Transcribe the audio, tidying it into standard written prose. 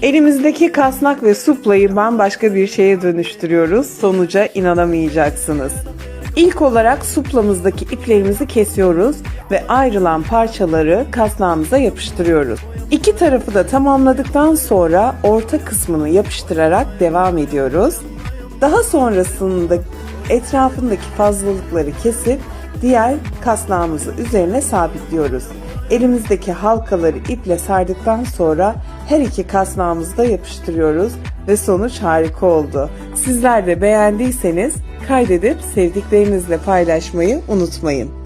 Elimizdeki kasnak ve suplayı bambaşka bir şeye dönüştürüyoruz. Sonuca inanamayacaksınız. İlk olarak suplamızdaki iplerimizi kesiyoruz ve ayrılan parçaları kasnağımıza yapıştırıyoruz. İki tarafı da tamamladıktan sonra orta kısmını yapıştırarak devam ediyoruz. Daha sonrasında etrafındaki fazlalıkları kesip diğer kasnağımızı üzerine sabitliyoruz. Elimizdeki halkaları iple sardıktan sonra her iki kasnağımızı da yapıştırıyoruz ve sonuç harika oldu. Sizler de beğendiyseniz kaydedip sevdiklerinizle paylaşmayı unutmayın.